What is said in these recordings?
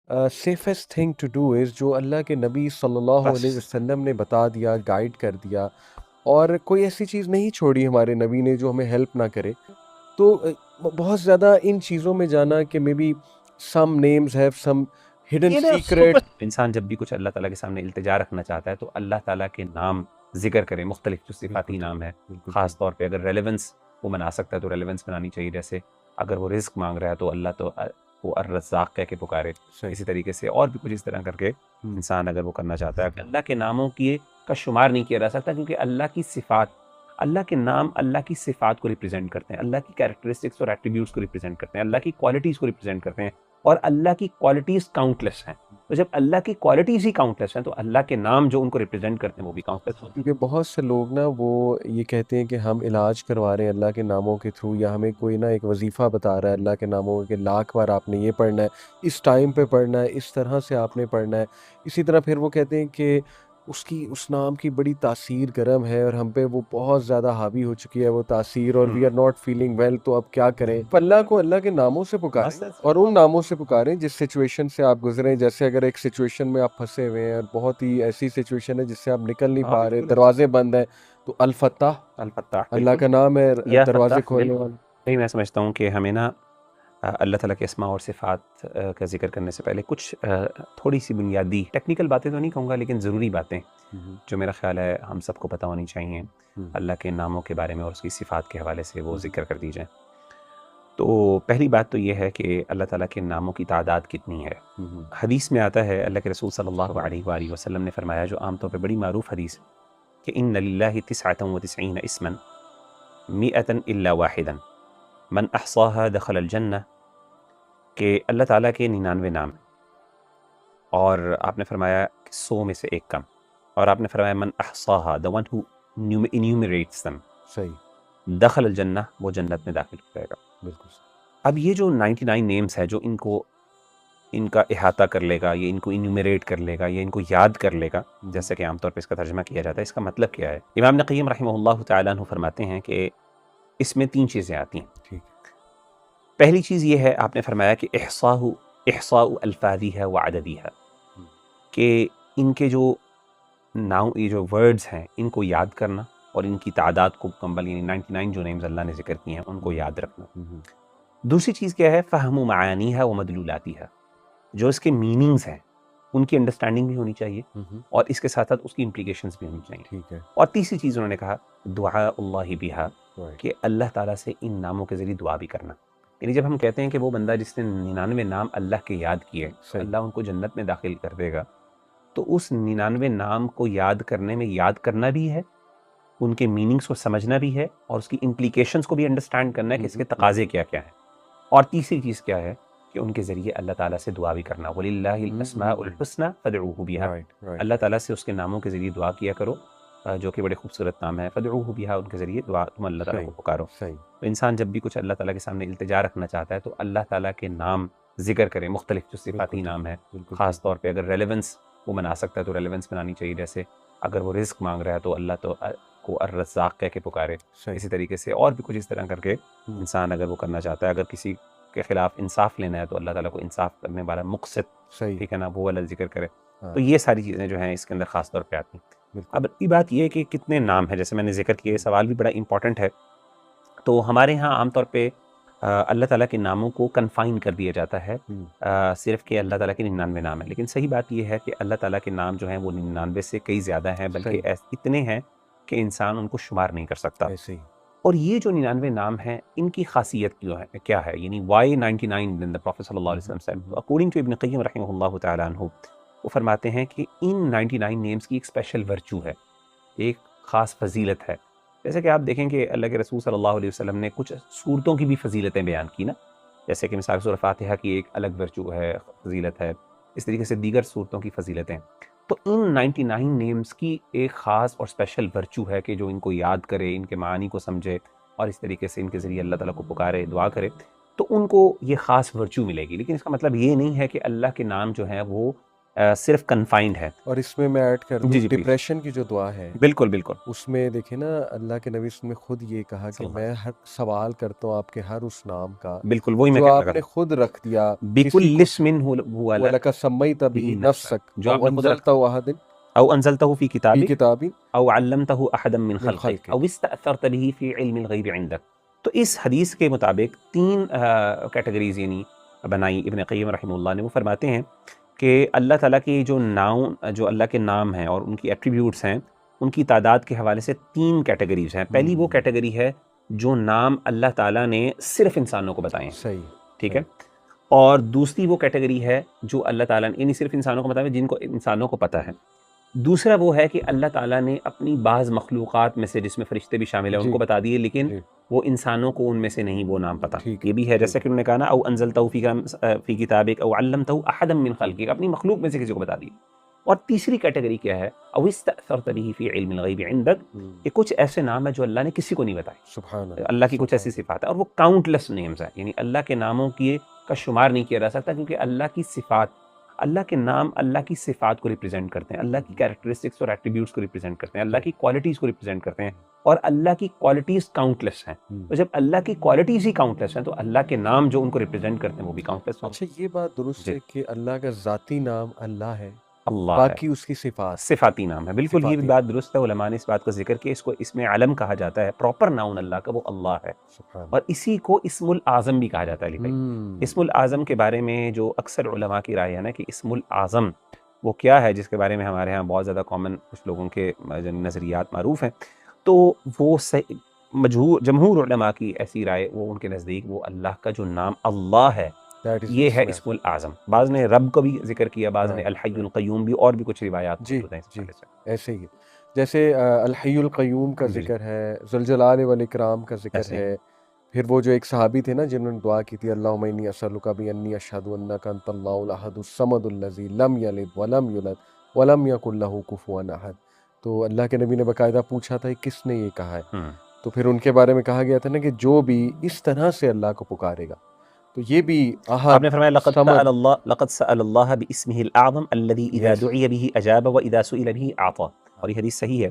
Safest thing to do is जो अल्लाह के नबी सल्लल्लाहु अलैहि बस वसल्लम ने बता दिया, गाइड कर दिया, और कोई ऐसी चीज़ नहीं छोड़ी हमारे नबी ने जो हमें हेल्प ना करे। तो बहुत ज़्यादा इन चीज़ों में जाना कि may be some names have some hidden ये ना सीक्रेट। सुपर इंसान जब भी कुछ अल्लाह ताला के सामने इल्तिजा रखना चाहता है तो अल्लाह ताला के नाम ज़िक्र करे, मुख्तलिफ जो बिल्कुल सिफ़ाती ठीक, नाम है, बिल्कुल ठीक। ख़ास तौर पे अगर रेलेवेंस वो बना सकता है तो रेलेवेंस बनानी चाहिए। जैसे अगर वो रिज़्क माँग रहा है तो अल्लाह तो वो अर्रज़्ज़ाक़ कह के पुकारे। सही। इसी तरीके से और भी कुछ इस तरह करके हुँ, इंसान अगर वो करना चाहता है, अल्लाह के नामों की का शुमार नहीं किया जा सकता क्योंकि अल्लाह के नाम अल्लाह की सिफ़ात को रिप्रेज़ेंट करते हैं, अल्लाह की कैरेक्टरिस्टिक्स और एट्रिब्यूट्स को रिप्रेज़ेंट करते हैं, अल्लाह की क्वालिटीज़ को रिप्रेज़ेंट करते हैं और अल्लाह की क्वालिटीज़ काउंटलेस हैं। तो जब अल्लाह की क्वालिटीज़ ही काउंटलेस हैं तो अल्लाह के नाम जो उनको रिप्रेज़ेंट करते हैं वो भी काउंटलेस होते हैं। क्योंकि बहुत से लोग ना वो ये कहते हैं कि हम इलाज करवा रहे हैं अल्लाह के नामों के थ्रू, या हमें कोई ना एक वजीफ़ा बता रहा है अल्लाह के नामों के, लाख बार आपने ये पढ़ना है, इस टाइम पे पढ़ना है, इस तरह से आपने पढ़ना है। इसी तरह फिर वो कहते हैं कि उसकी उस नाम की बड़ी तासीर गर्म है और हम पे वो बहुत ज़्यादा हावी हो चुकी है वो तासीर, और we are not feeling well, तो अब क्या करें? तो अल्लाह को अल्लाह के नामों से पुकारें, बस और उन नामों से पुकारें जिस सिचुएशन से आप गुजरे। जैसे अगर एक सिचुएशन में आप फंसे हुए हैं और बहुत ही ऐसी सिचुएशन है जिससे आप निकल नहीं हाँ, पा रहे, बिल्कुल। दरवाजे बंद हैं, तो अल फत्ताह अल-फत्ताह अल्लाह बिल्कुल। का नाम है, या दरवाजे फत्ताह खोलने बिल्कुल। वाला। वही मैं समझता हूँ कि हमें ना अल्लाह ताला के अस्मा और सिफ़ात का ज़िक्र करने से पहले कुछ थोड़ी-सी बुनियादी टेक्निकल बातें तो नहीं कहूँगा लेकिन ज़रूरी बातें हुँ, जो मेरा ख़्याल है हम सबको पता होनी चाहिए, हुँ, अल्लाह के नामों के बारे में और उसकी सिफ़ात के हवाले से वो हुँ, ज़िक्र कर दी जाएँ। तो पहली बात तो ये है कि अल्लाह ताला के नामों की तादाद कितनी है। हुँ, हुँ, हदीस में आता है अल्लाह के रसूल सल्लल्लाहु सल्लल्लाहु अलैहि वआलिहि वसल्लम ने फ़रमाया जो आम तौर पे बड़ी मारूफ़ हदीस है कि इन्ना लिल्लाहि तिस्अतन व तिस्ईन इस्मन मिअतन इल्ला वाहिदन मन अहसाहा दखलल जन्नह कि अल्लाह ताला के 99 नाम हैं और आपने फ़रमाया कि 100 में से एक कम और आपने फ़रमाया मन अहसाहा द वन हू इन्यूमरेट्स देम सही, दखलल जन्नह वो जन्नत में दाखिल हो जाएगा। बिल्कुल सही। अब ये जो 99 नेम्स है जो इनको इनका इहाता कर लेगा, ये इनको इन्यूमरेट कर लेगा, ये इनको याद कर लेगा, हुँ, हुँ, जैसे कि आमतौर पे इसका तर्जुमा किया जाता है, इसका मतलब क्या है? इमाम इब्न क़य्यिम रहमतुल्लाह तआला अन्हु फरमाते हैं कि इसमें 3 चीज़ें आती हैं। ठीक है। पहली चीज़ ये है आपने फरमाया कि इहसाउ अल्फ़ाज़िहा व अददिहा हुँ, कि इनके जो ये जो वर्ड्स हैं, इनको याद करना और इनकी तादाद को मुकम्मल यानी 99 जो नेम्स अल्लाह ने ज़िक्र किए हैं, उनको हुँ, याद रखना। हुँ, हुँ, दूसरी चीज़ क्या है? फ़हमु मआनीहा व मदलूलातिहा जो इसके मीनिंग्स हैं, उनकी अंडरस्टैंडिंग भी होनी चाहिए हुँ, हुँ, और इसके साथ-साथ उसकी इम्प्लीकेशंस भी होनी चाहिए। ठीक है। और तीसरी चीज़ उन्होंने कहा दुआउल्लाहि बिहा राइट, कि अल्लाह ताला से इन नामों के ज़रिए दुआ भी करना। यानी जब हम कहते हैं कि वो बंदा जिसने 99 नाम अल्लाह के याद किए, तो सही। अल्लाह उनको जन्नत में दाखिल कर देगा। तो उस 99 नाम को याद करने में याद करना भी है, उनके मीनिंग्स को समझना भी है और उसकी इम्प्लीकेशंस को भी अंडरस्टैंड करना है कि हुँ, इसके हुँ, हुँ, तकाज़े क्या-क्या हैं। और तीसरी चीज़ क्या है कि उनके ज़रिए अल्लाह ताला से दुआ भी करना। वलिल्लाहिल हुँ, हुँ, अस्माउल हुँ, हुस्ना फदऊहु बिहा। राइट, राइट, अल्लाह ताला से उसके नामों के ज़रिए दुआ किया करो जो कि बड़े खूबसूरत नाम है। फदऊहु बिहा उनके ज़रिए दुआ तुम अल्लाह ताला को सही, पुकारो। सही, तो इंसान जब भी कुछ अल्लाह ताला के सामने इल्तिजा रखना चाहता है तो अल्लाह ताला के नाम ज़िक्र करे, मुख्तलिफ जो बिल्कुल सिफ़ाती ठीक, नाम है। बिल्कुल ठीक। ख़ास तौर पे अगर रेलेवेंस वो बना सकता है तो रेलेवेंस बनानी चाहिए। जैसे अगर वो रिज़्क माँग रहा है तो अल्लाह तो को अर्रज़्ज़ाक़ कह के पुकारे। सही। इसी तरीके से और भी कुछ इस तरह करके हुँ, इंसान अगर वो करना चाहता है, अगर किसी के खिलाफ इंसाफ लेना है तो अल्लाह ताला को इंसाफ करने वाला मुक़सित, सही, ठीक है ना, वो वाला ज़िक्र करे। हाँ, तो ये सारी चीज़ें जो हैं इसके अंदर ख़ास तौर पे आती हैं। बिल्कुल। अब रही बात ये है कि कितने नाम हैं, जैसे मैंने ज़िक्र किया, ये सवाल भी बड़ा इम्पोर्टेंट है। तो हमारे यहाँ आम तौर पे अल्लाह ताला के नामों को कन्फ़ाइन कर दिया जाता है हुँ, सिर्फ़ कि अल्लाह ताला के 99 नाम हैं। लेकिन सही बात ये है कि अल्लाह ताला के नाम जो हैं वो 99 से कई ज़्यादा हैं, बल्कि सही, इतने हैं कि इंसान उनको शुमार नहीं कर सकता। ऐसे ही। और ये जो 99 नाम हैं, इनकी ख़ासियत क्यों है क्या है? यानी व्हाई 99 देन द प्रॉफेट सल्लल्लाहु हुँ, अलैहि हुँ, वसल्लम सेड। हुँ, तो हुँ, अकॉर्डिंग टू इब्न क़य्यिम रहमतुल्लाह तआला अन्हु, वो फरमाते हैं कि इन 99 नेम्स की एक स्पेशल वर्च्यू है, एक ख़ास फ़ज़ीलत है। जैसे कि आप देखें कि अल्लाह के रसूल सल्लल्लाहु अलैहि वसल्लम ने कुछ सूरतों की भी फ़ज़ीलतें बयान की ना, जैसे कि मिसाल सूरह फ़ातिहा की एक अलग वर्च्यू है, फ़ज़ीलत है। इस तरीके से दीगर सूरतों की फ़ज़ीलतें। तो इन 99 नेम्स की एक ख़ास और स्पेशल वर्च्यू है कि जो इनको याद करे, इनके मानी को समझे और इस तरीके से इनके ज़रिए अल्लाह ताला को पुकारे, दुआ करे, तो उनको ये ख़ास वर्च्यू मिलेगी। लेकिन इसका मतलब ये नहीं है कि अल्लाह के नाम जो हैं वो सिर्फ कन्फाइंड है। और इसमें मैं ऐड कर दूं जी, जी, प्लीज़। डिप्रेशन की जो दुआ है, बिल्कुल, बिल्कुल। उसमें देखिए ना अल्लाह के नबी ने खुद ये कहा कि सल्लल्लाहु मैं अलैहि हर सवाल करता हूँ आपके हर उस नाम का वसल्लम। बिल्कुल, वही मैं जो कहने लगा आपने था। खुद रख दिया किसी को, बिकुल्लिस्म मिन्हु लक वलका सम्मैत बिही बिही नफ्सक, नफ्सक जो औ आपने खुद रखा, अनज़लतहु अहदिन औ अंज़लतहु फ़ी फी किताबिक, किताबिन औ अल्लमतहु अहदम मिन मिन खल्क़िक, खल्क़िक। औ इस्तअथरत बिही फ़ी इल्मिल ग़ैबि इंदक। तो इस हदीस के मुताबिक 3 कैटेगरीज़ यानी बनाई इब्न क़य्यिम रहमहुल्लाह ने। वो फरमाते हैं कि अल्लाह ताला की जो अल्लाह के नाम हैं और उनकी एट्रीब्यूट्स हैं, उनकी तादाद के हवाले से 3 कैटेगरीज़ हैं। पहली वो कैटेगरी है जो नाम अल्लाह ताला ने सिर्फ़ इंसानों को बताए हैं, सही, ठीक सही। है? और दूसरी वो कैटेगरी है जो अल्लाह ताला ने यानी सिर्फ़ इंसानों को बताए हैं जिनको इंसानों को पता है। दूसरा वो है कि अल्लाह ताला ने अपनी बाज़ मख़लूक़ात में से, जिसमें फ़रिश्ते भी शामिल हैं, जी, उनको बता दिए, लेकिन जी, वो इंसानों को उनमें से नहीं वो नाम पता। ठीक ये है, भी है, ठीक जैसे है। कि उन्होंने कहा ना, औ अंज़लतहु फ़ी किताबिक औ अल्लमतहु अहदम मिन खल्क़िक, अपनी मख़लूक़ में से किसी को बता दिए। और तीसरी कैटेगरी क्या है, औ इस्तअथरत बिही फ़ी इल्मिल ग़ैबि इंदक, हुँ, ये कुछ ऐसे नाम हैं जो अल्लाह ने किसी को नहीं बताए। सुभान अल्लाह, अल्लाह की कुछ सुभान ऐसी सिफ़ात है और वो काउंटलेस नेम्स हैं, यानी अल्लाह के नामों की का शुमार नहीं किया जा सकता, क्योंकि अल्लाह की सिफ़ात, अल्लाह के नाम अल्लाह की सिफ़ात को रिप्रेज़ेंट करते हैं, अल्लाह की कैरेक्टरिस्टिक्स और एट्रिब्यूट्स को रिप्रेज़ेंट करते हैं, अल्लाह सही। की क्वालिटीज़ को रिप्रेज़ेंट करते हैं, और अल्लाह की क्वालिटीज़ काउंटलेस हैं। हुँ। तो जब अल्लाह की क्वालिटीज़ ही काउंटलेस हैं, तो अल्लाह के नाम जो उनको रिप्रेज़ेंट करते हैं, वो भी काउंटलेस होंगे। अच्छा ये बात दुरुस्त जी, है कि अल्लाह का ज़ाती नाम अल्लाह है, अल्लाह है। बाकी उसकी सिफ़ात, सिफ़ाती नाम है, बिल्कुल ये भी सिफ़ाती बात नाम। दुरुस्त है। उलमा ने इस बात का ज़िक्र किया, इसको इसमें अलम कहा जाता है, प्रॉपर नाउन अल्लाह का वो अल्लाह है। सुभान और इसी को इस्मुल आज़म भी कहा जाता है अली भाई। हुँ, इस्मुल आज़म के बारे में जो अक्सर उलमा की राय है ना, कि इस्मुल आज़म वो क्या है, जिसके बारे में हमारे यहाँ बहुत ज़्यादा कॉमन कुछ लोगों के नज़रियात मारूफ़ हैं। तो वो सही जमहूर उलमा की ऐसी राय, वो उनके नज़दीक वो अल्लाह का जो नाम अल्लाह है, दैट इज़ ये है इस्म इस्मुल आज़म। बाज़ ने रब को भी ज़िक्र किया, बाज़ ने राइट, अल हय्युल राइट। क़य्यूम भी, और भी कुछ रिवायात जी, मौजूद हैं इस जी, हवाले से। ऐसे ही है। जैसे अल हय्युल क़य्यूम का जी, जी, ज़िक्र है, ज़ुल जलाल वल इकराम का ज़िक्र ऐसे ही। है, फिर वो जो एक सहाबी थे ना जिन्होंने दुआ की थी, अल्लाहुम्मा इन्नी असअलुका बिअन्नी अशहदु अन्नका अंतल्लाहुल अहदुस समदुल लज़ी लम यलिद व लम यूलद व लम यकुल लहू कुफुवन अहद। तो अल्लाह के नबी ने बाकायदा पूछा था, किसने ये कहा है? हुँ। तो फिर उनके बारे में कहा गया था ना कि जो भी इस तरह से अल्लाह को पुकारेगा, तो ये भी अहद, आपने फरमाया समद, लक़द सअलल्लाह बिइस्मिहिल अअज़म अल्लज़ी इज़ा यस, दुइया बिही अजाब व इज़ा सुइला बिही अता। और ये हदीस सही है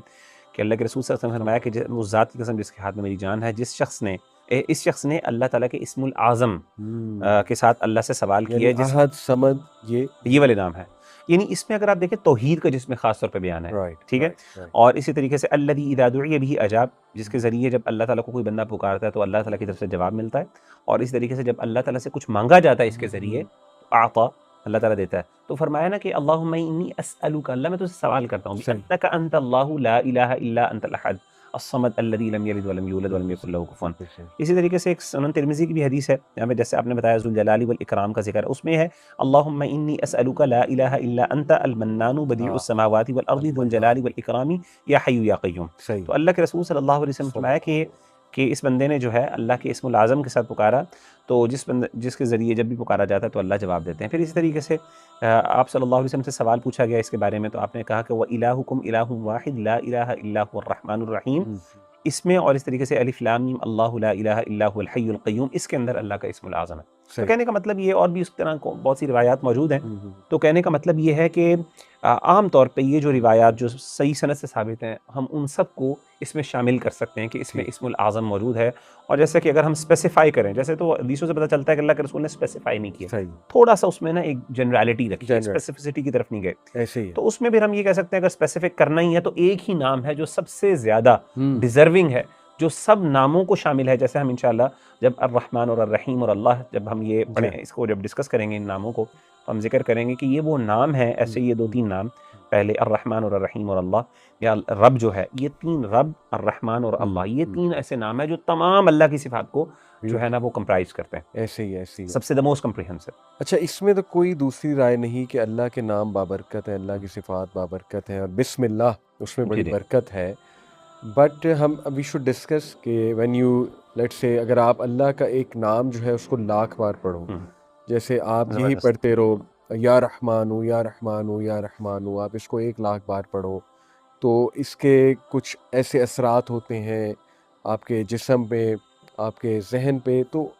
कि अल्लाह के रसूल सल्लल्लाहु अलैहि वसल्लम ने फरमाया कि उस ज़ात की कसम जिसके हाथ में मेरी जान है, इस शख्स ने अल्लाह ताला के इस्मुल आज़म हुँ, के साथ अल्लाह से सवाल किया यानी है, अहद, समद ये ये वाले नाम है। यानी इसमें अगर आप देखें, तौहीद का जिसमें ख़ास तौर पे बयान है, राइट, ठीक है? Right, right. और इसी तरीके से अल्लज़ी इज़ा दुइया बिही अजाब, जिसके ज़रिए जब अल्लाह ताला को कोई बंदा पुकारता है तो अल्लाह ताला की तरफ से जवाब मिलता है। और इस तरीके से जब अल्लाह ताला से कुछ माँगा जाता है इसके ज़रिए, आता, अल्लाह ताला देता है। तो फरमाया ना कि अल्लाहुम्मा इन्नी अस्अलुका, अल्लाह मैं तुझसे सवाल करता हूँ, सही, बिअन्नका अंतल्लाहु ला इलाहा इल्ला अंतल अहद अस्समद अल्लज़ी लम यलिद व लम यूलद व लम बिल्कुल यकुल सही, लहू कुफुवन। बिल्कुल सही। इसी तरीके से एक सुनन तिर्मिज़ी की भी हदीस है, जहाँ पे जैसे आपने बताया ज़ुल जलाली वल इकराम का ज़िक्र है, उसमें है अल्लाहुम्मा इन्नी अस्अलुका ला इलाहा इल्ला अंत अल मन्नानु हाँ, बदीउस समावाति वल अर्दि ज़ुल अल-मन्नान, जलाली वल इकरामी या हय्यु या क़य्यूम। सही, तो अल्लाह के रसूल सल्लल्लाहु अलैहि वसल्लम ने फरमाया सल्लल्लाहु कि इस बंदे ने जो है अल्लाह के इस्मुल आज़म के साथ पुकारा, तो जिसके ज़रिए जब भी पुकारा जाता है तो अल्लाह जवाब देते हैं। फिर इसी तरीके से आप सल्लल्लाहु अलैहि वसल्लम से सवाल पूछा गया इसके बारे में, तो आपने कहा कि व इलाहुकुम इलाहुन वाहिद ला इलाहा इल्ला हुवर रहमानुर रहीम। हुँ, इसमें और इस तरीके से अलिफ लाम मीम अल्लाहु ला इलाहा इल्ला हुवल हय्युल क़य्यूम, इसके अंदर अल्लाह का इस्मुल आज़म है। तो सही। कहने का मतलब ये, और भी उस तरह को बहुत सी रिवायात मौजूद हैं। हुँ, हुँ, तो कहने का मतलब ये है कि आम तौर पे ये जो हुँ, रिवायात जो सही सनद से साबित हैं, हम उन सबको इसमें शामिल कर सकते हैं कि इसमें ठीक, इस्मुल आज़म मौजूद है। और जैसे कि अगर हम स्पेसिफ़ाई करें, जैसे तो हदीसों से पता चलता है कि अल्लाह के रसूल ने स्पेसिफ़ाई नहीं किया। सही, थोड़ा-सा उसमें ना एक जनरैलिटी रखी है, जेन्युइन स्पेसिफ़िसिटी की तरफ नहीं गए। ऐसे ही है। तो उसमें फिर हम ये कह सकते हैं, अगर स्पेसिफ़िक करना ही है तो एक ही नाम है जो सबसे ज़्यादा हुँ, डिज़र्विंग है, जो सब नामों को शामिल है। जैसे हम इंशाअल्लाह जब अर्रहमान और अर्रहीम और अल्लाह, जब हम ये जी, पढ़ें, इसको जब डिस्कस करेंगे इन नामों को, तो हम ज़िक्र करेंगे कि ये वो नाम हैं, हुँ, ऐसे ये हुँ, 2-3 नाम, पहले अर्रहमान और अर्रहीम और अल्लाह, या रब जो है, ये 3 रब, अर्रहमान और हुँ, अल्लाह, ये हुँ, 3 ऐसे नाम हैं जो तमाम अल्लाह की सिफ़ात को जो है ना ब्यूटीफुल वो कंप्राइज़ करते हैं। ऐसे ही है, ऐसे ही है। सबसे द मोस्ट कम्प्रिहेंसिव। अच्छा इसमें तो कोई दूसरी राय नहीं कि अल्लाह के नाम बाबरकत है, अल्लाह की सिफ़ात बाबरकत है और बिस्मिल्लाह उसमें जी, बड़ी जी। बरकत है। बट हम वी शुड डिस्कस कि व्हेन यू लेट्स से अगर आप अल्लाह का एक नाम जो है उसको लाख बार पढ़ो, हुँ, जैसे आप यही ज़बरदस्त। पढ़ते रहो या रहमानु या रहमानु या रहमानु, आप इसको 1 लाख बार पढ़ो, तो इसके कुछ ऐसे असरात होते हैं आपके जिस्म पे, आपके ज़हन पे। तो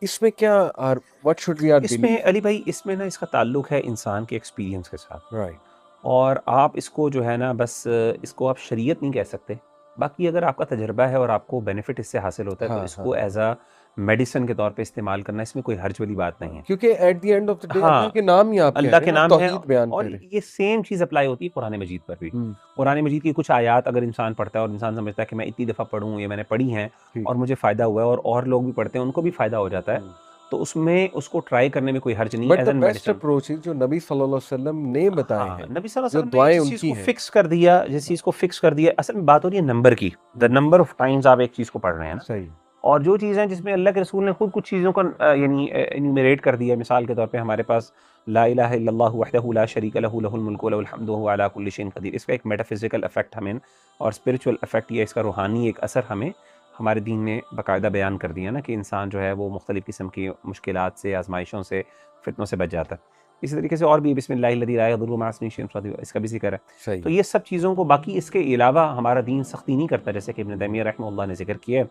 इसमें क्या are what should we are इसमें बिलीव? अली भाई, इसमें ना इसका ताल्लुक है इंसान के एक्सपीरियंस के साथ। राइट। और आप इसको जो है ना बस इसको आप शरीयत नहीं कह सकते। बाकी अगर आपका तजुर्बा है और आपको बेनिफिट इससे हासिल होता है तो हाँ, हाँ, इसको एज़ अ मेडिसिन के तौर पे इस्तेमाल करना, इसमें कोई हर्ज वाली बात नहीं हाँ। है। क्योंकि at the end of the day Allah हाँ, के नाम ही आप कह अल्लाह रहे के हैं, आप नाम है। तौहीद बयान और कर रहे हैं। ये सेम चीज़ अप्लाई होती है कुरान मजीद पर भी। हुँ, कुरान मजीद की कुछ आयत अगर इंसान पढ़ता है और इंसान समझता है कि मैं इतनी दफ़ा पढ़ूँ, ये मैंने पढ़ी हैं ठीक। और मुझे फ़ायदा हुआ है और लोग भी पढ़ते हैं, उनको भी फ़ायदा हो जाता है, हुँ। तो उसमें उसको ट्राई करने में कोई हर्ज नहीं but as the an best medicine. Approach is जो नबी सल्लल्लाहु अलैहि वसल्लम ने बताए हाँ, हैं, नबी सल्लल्लाहु अलैहि जो वसल्लम ने दुआएँ जिस चीज़ उनकी को हैं। फिक्स कर दिया, जिस हाँ। चीज़ को फिक्स कर दिया, असल में बात हो रही है नंबर की, the hmm, number of times आप एक चीज़ को पढ़ रहे हैं ना। सही। और जो चीज़ें जिसमें अल्लाह के रसूल ने खुद कुछ चीज़ों का यानी एन्यूमरेट कर दिया, मिसाल के तौर पे हमारे पास ला इलाहा इल्लल्लाहु वहदहु ला शरीका लहु लहुल मुल्कु व लहुल हम्दु व हुवा अला कुल्लि शैइन क़दीर। इसका एक मेटाफिज़िकल इफ़ेक्ट हमें और स्पिरिचुअल इफ़ेक्ट, या इसका रूहानी एक असर हमें हमारे दीन ने बाकायदा बयान कर दिया ना कि इंसान जो है वो मुख्तलिफ़ किस्म की मुश्किलात से, आज़माइशों से, फितनों से बच जाता है। इसी तरीके से और भी बिस्मिल्लाहिल्लज़ी ला यज़ुर्रु मअ इस्मिही शै'उन फ़ी इसका भी ज़िक्र है। सही। तो ये सब चीज़ों को, बाकी इसके अलावा हमारा दीन सख्ती नहीं करता, जैसे कि इब्न तैमिया रहमतुल्लाह ने ज़िक्र किया है।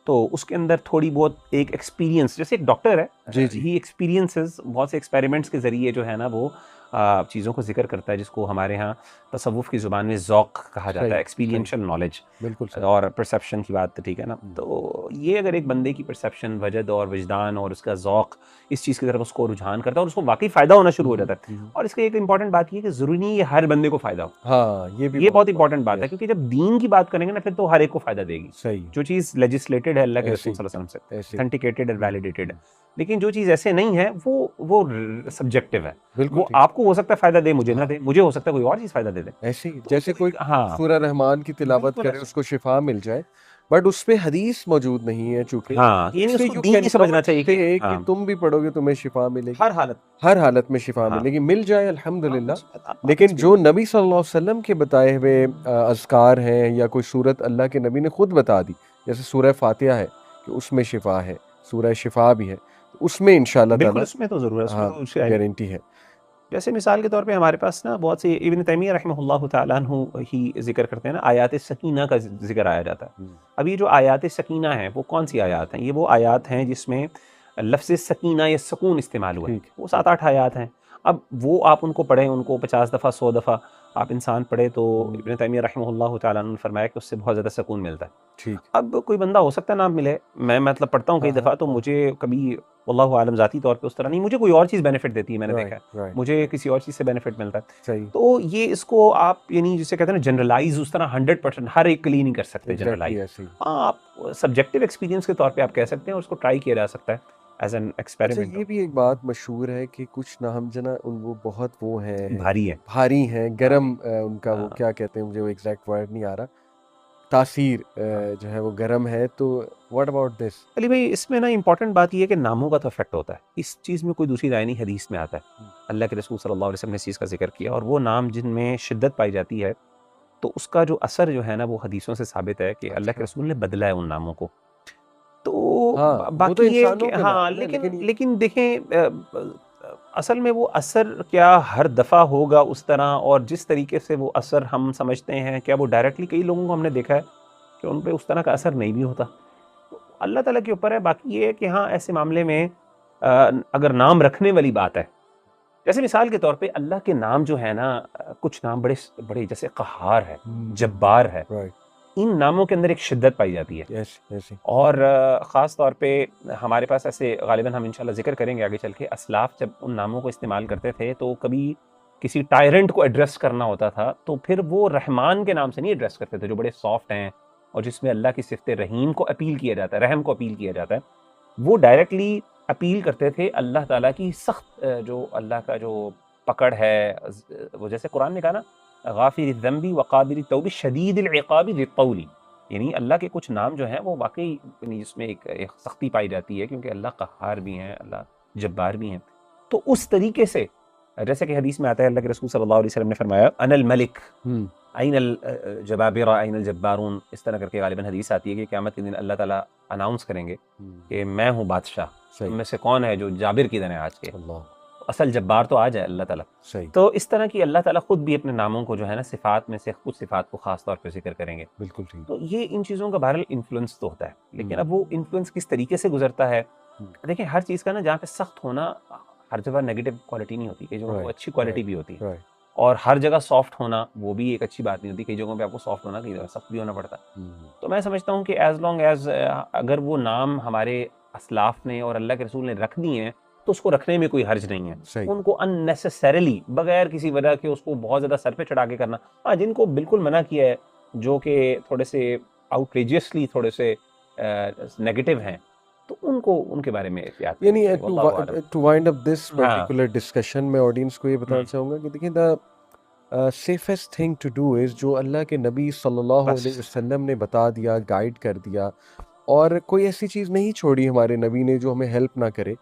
तो उसके अंदर थोड़ी बहुत एक एक्सपीरियंस, जैसे एक डॉक्टर है, जी, जी। ही एक्सपीरियंसेस बहुत से एक्सपेरिमेंट्स के ज़रिए जो है ना वो चीज़ों को ज़िक्र करता है, जिसको हमारे यहाँ तसव्वुफ़ की ज़ुबान में ज़ौक़ कहा जाता है, सही, सही। एक्सपीरियंशियल नॉलेज बिल्कुल सही। और परसेप्शन की बात, तो ठीक है ना। हुँ, तो ये अगर एक बंदे की परसेप्शन, वजद और विजदान और उसका ज़ौक़ इस चीज़ की तरफ उसको रुझान करता है और उसको वाक़ई फ़ायदा होना शुरू हुँ, हो हुँ, जाता है। हुँ। और इसका एक इंपॉर्टेंट बात ये है कि ज़रूरी नहीं है ये हर बंदे को फ़ायदा हो। हाँ, ये भी ये बहुत बहुत इंपॉर्टेंट इम्पोर्टेंट बात है, यस, क्योंकि जब दीन की बात करेंगे ना फिर तो हर एक को फ़ायदा देगी। सही। जो चीज़ लेजिस्लेटेड है अल्लाह के ऐसे रसूल ही, सल्लल्लाहु अलैहि वसल्लम से, ऐसे ही। ऑथेंटिकेटेड और हुँ, वैलिडेटेड है। हुँ। लेकिन जो चीज़ ऐसे नहीं है वो सब्जेक्टिव है। बिल्कुल वो ठीक। आपको हो सकता है फ़ायदा दे, मुझे ना हाँ, दे, मुझे हो सकता है कोई और चीज़ फ़ायदा दे दे। ऐसे ही तो जैसे कोई एक हाँ, सूरह रहमान की तिलावत बिल्कुल करे ऐसे। उसको शिफा मिल जाए, बट उसपे हदीस मौजूद नहीं है चूँकि, हाँ, तो ये नहीं, इसलिए उसको यू दीन कैन नहीं समझना नॉट चाहिए कि से कि हाँ, तुम भी पढ़ोगे तुम्हें शिफा मिलेगी। हर हालत। हर हालत में शिफा हाँ, मिलेगी, मिल जाए हाँ, अल्हम्दुलिल्लाह। बस आप लेकिन जो एक्सपीरियंस। नबी सल्लल्लाहु अलैहि वसल्लम के बताए हुए अज़कार हैं या कोई सूरत अल्लाह के नबी ने खुद बता दी, जैसे सूरह फ़ातिहा है कि उसमें शिफा है, सूरह शिफा भी है, तो उसमें इंशाअल्लाह बिल्कुल, ताला उसमें तो ज़रूर है, उसमें हाँ, तो उससे आई। गारंटी है। जैसे मिसाल के तौर पे हमारे पास ना बहुत सी, इब्न तैमिया रहमतुल्लाह तआला अन्हु ही ज़िक्र करते हैं ना, आयात सकीना का ज़िक्र आया जाता है। हुँ, अब ये जो आयात सकीना है वो कौन सी आयात हैं? ये वो आयात हैं जिसमें लफ्ज़ सकीना या सुकून इस्तेमाल हुआ है। ठीक, वो ठीक। 7-8 आयात हैं। अब वो आप उनको पढ़ें, उनको 50 दफ़ा, 100 दफ़ा आप इंसान पढ़े, तो हुँ, इब्न तैमिया रहमतुल्लाह तआला अन्हु ने फरमाया कि उससे बहुत ज़्यादा सुकून मिलता है। ठीक। अब कोई बंदा हो सकता है ना मिले, मैं मतलब पढ़ता हूँ हाँ, कई हाँ, दफ़ा, तो हाँ। मुझे कभी वल्लाहु आलम ज़ाती तौर पे उस तरह नहीं, मुझे कोई और चीज़ बेनिफिट देती है, मैंने देखा राइट, है। राइट, मुझे किसी और चीज़ से बेनिफिट मिलता है। सही। तो ये इसको आप यानी जिसे कहते हैं ना जनरलाइज़ उस तरह 100% हर एक के लिए नहीं कर सकते एग्ज़ैक्टली जनरलाइज़। ऐसे ही। हाँ, आप सब्जेक्टिव एक्सपीरियंस के तौर पे आप कह सकते हैं और उसको ट्राई किया जा सकता है एज़ एन अच्छा एक्सपेरिमेंट। ये भी एक बात मशहूर है कि कुछ ना हम जना उन वो बहुत वो हैं, भारी है। भारी हैं, हाँ, गरम उनका वो हाँ, क्या कहते हैं मुझे वो एग्ज़ैक्ट वर्ड नहीं आ रहा, तासीर हाँ। जो है वो गरम है, तो व्हाट अबाउट दिस? अली भाई, इसमें ना इम्पोर्टेंट बात ये है कि नामों का तो इफ़ेक्ट होता है। इस चीज़ में कोई दूसरी राय नहीं, हदीस में आता है। हुँ, अल्लाह के रसूल सल्लल्लाहु अलैहि वसल्लम ने इस चीज़ का ज़िक्र किया, और वो नाम जिनमें शिद्दत पाई जाती है, तो उसका जो असर जो है ना वो हदीसों से साबित है कि अल्लाह के अच्छा। रसूल ने बदला है उन नामों को। तो हाँ, वो तो बाकी ये है कि इंसानों के हाँ, नाम है लेकिन लेकिन ये लेकिन देखें असल में वो असर क्या हर दफ़ा होगा उस तरह, और जिस तरीके से वो असर हम समझते हैं, क्या वो डायरेक्टली, कई लोगों को हमने देखा है कि उन पे उस तरह का असर नहीं भी होता। तो अल्लाह ताला के ऊपर है। बाकी ये है कि हाँ, ऐसे मामले में अगर नाम रखने वाली बात है, जैसे मिसाल के तौर पे अल्लाह के नाम जो है ना, कुछ नाम बड़े बड़े, जैसे क़हार है, हुँ, हुँ, हुँ, जब्बार है, राइट, इन नामों के अंदर एक शिद्दत पाई जाती है। ऐसे ऐसे। और ख़ास तौर पे हमारे पास ऐसे ग़ालिबन हम इंशाल्लाह ज़िक्र करेंगे आगे चल के, असलाफ़ जब उन नामों को इस्तेमाल करते थे तो कभी किसी टायरेंट को एड्रेस करना होता था, तो फिर वो रहमान के नाम से नहीं एड्रेस करते थे, जो बड़े सॉफ्ट हैं और जिसमें अल्लाह की सिफ़त रहीम को अपील किया जाता है, रहम को अपील किया जाता है। वो डायरेक्टली अपील करते थे अल्लाह ताला की सख्त जो अल्लाह का जो पकड़ है, वो जैसे कुरान ने कहा ना, गाफिर ज़ंबी व काबिल तौबी शदीदिल इक़ाबि ज़ित्तौली, यानी अल्लाह के कुछ नाम जो हैं वो वाकई यानी जिसमें एक सख्ती पाई जाती है, क्योंकि अल्लाह क़हार भी हैं, अल्लाह जब्बार भी हैं। तो उस तरीके से जैसे कि हदीस में आता है, अल्लाह के रसूल सल्लल्लाहु अलैहि वसल्लम ने फरमाया अनल मलिक हुँ, अइनल जबाबिरा अइनल जब्बारून, इस तरह करके गालिबन हदीस आती है कि क़यामत के दिन अल्लाह ताला अनाउंस करेंगे हुँ, कि मैं हूँ बादशाह, तुम सही, में से कौन है जो जाबिर किधर है आज के? अल्लाह, असल जब्बार तो आज है अल्लाह ताला। सही, तो इस तरह की अल्लाह ताला खुद भी अपने नामों को जो है ना, सिफ़ात में से कुछ सिफ़ात को ख़ास तौर पे ज़िक्र करेंगे। बिल्कुल ठीक। तो ये इन चीज़ों का बहरहाल इन्फ्लुएंस तो होता है, लेकिन हुँ, अब वो इन्फ्लुएंस किस तरीके से गुज़रता है, देखिए हर चीज़ का ना जहाँ पे सख्त होना हर जगह नेगेटिव क्वालिटी नहीं होती, कई जगहों पे राइट, अच्छी क्वालिटी राइट, भी होती है। राइट। और हर जगह सॉफ्ट होना वो भी एक अच्छी बात नहीं होती, कई जगहों पे आपको सॉफ्ट होना, कई जगह सख्त भी होना पड़ता है। हुँ, तो मैं समझता हूँ कि एज़ लॉन्ग एज़ अगर वो नाम हमारे असलाफ़ ने और अल्लाह के रसूल ने रख दिए हैं, तो उसको रखने में कोई हर्ज नहीं है। सही। उनको अननेसेसरीली बगैर किसी वजह के उसको बहुत ज़्यादा सर पे चढ़ा के करना, हाँ, जिनको बिल्कुल मना किया है, जो कि थोड़े से आउटरेजियसली थोड़े से नेगेटिव हैं, तो उनको उनके बारे में एहतियात करनी यानी चाहिए, वल्लाहु आलम। टू वाइंड अप दिस हाँ, पर्टिकुलर डिस्कशन मैं ऑडियंस को ये बताना हुँ, चाहूँगा कि देखिए the safest thing to do is जो अल्लाह के नबी सल्लल्लाहु अलैहि बस। वसल्लम ने बता दिया, गाइड कर दिया और कोई ऐसी चीज़ नहीं छोड़ी हमारे नबी ने जो हमें हेल्प ना करे।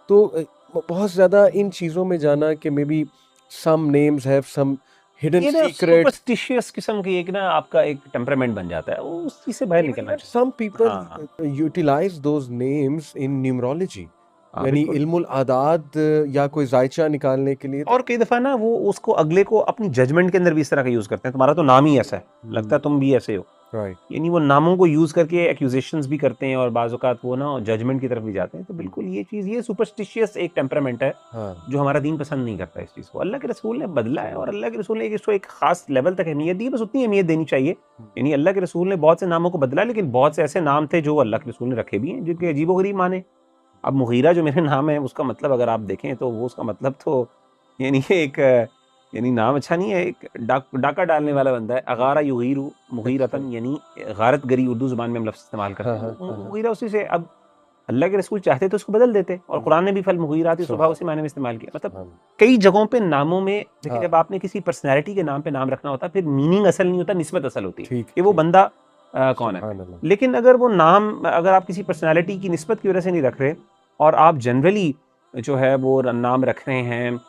तो बहुत ज़्यादा इन चीज़ों में जाना कि may be some names have some hidden ये ना सीक्रेट्स। सुपरस्टिशियस किस्म की एक ना आपका एक टेम्परामेंट बन जाता है, वो उस चीज़ से बाहर इवन निकलना बट सम चाहिए। पीपल हाँ, utilize those names in numerology हाँ, यानी बिल्कुल। इल्मुल आदाद या कोई जायचा निकालने के लिए तो और कई दफ़ा ना वो उसको अगले को अपनी जजमेंट के अंदर भी इस तरह का यूज़ करते हैं, तुम्हारा तो नाम ही ऐसा है, लगता है तुम भी ऐसे हो। राइट। यानी वो नामों को यूज़ करके एक्यूज़ेशंस भी करते हैं और बाज़ औक़ात वो ना जजमेंट की तरफ भी जाते हैं। तो बिल्कुल ये चीज़ ये सुपरस्टिशियस एक टेम्परामेंट है, हाँ। जो हमारा दीन पसंद नहीं करता इस चीज़ को। अल्लाह के रसूल ने बदला है और अल्लाह के रसूल ने इसको एक ख़ास लेवल तक अहमियत दी है, बस उतनी अहमियत देनी चाहिए। यानी अल्लाह के रसूल ने बहुत से नामों को बदला, लेकिन बहुत से ऐसे नाम थे जो अल्लाह के रसूल ने रखे भी हैं, जिनके अजीब-ओ-गरीब माने। अब मुगीरा जो मेरा नाम है, उसका मतलब अगर आप देखें तो वो उसका मतलब तो यानी एक यानी नाम अच्छा नहीं है, एक डाका डालने वाला बंदा है। अगारा युगीरु अच्छा। मुगीरतन यानी गारतगरी उर्दू ज़ुबान में हम लफ्ज़ इस्तेमाल हाँ, करते हैं। हाँ, तो हाँ, हाँ। मुगीरा उसी से अब अल्लाह के रसूल चाहते तो उसको बदल देते और हुँ, कुरान ने भी फल मुगीराति सुबह सुभान उसी मायने में इस्तेमाल किया। मतलब सुभान कई जगहों पे नामों में देखिए हाँ, जब आपने किसी पर्सनैलिटी के नाम पे नाम रखना होता है, फिर मीनिंग असल नहीं होता, निस्बत असल होती है ठीक, कि वो ठीक। बंदा कौन है। सुभान अल्लाह। लेकिन अगर वो नाम अगर आप किसी पर्सनैलिटी की निस्बत की वजह से नहीं रख रहे और आप जनरली जो है वो नाम रख रहे हैं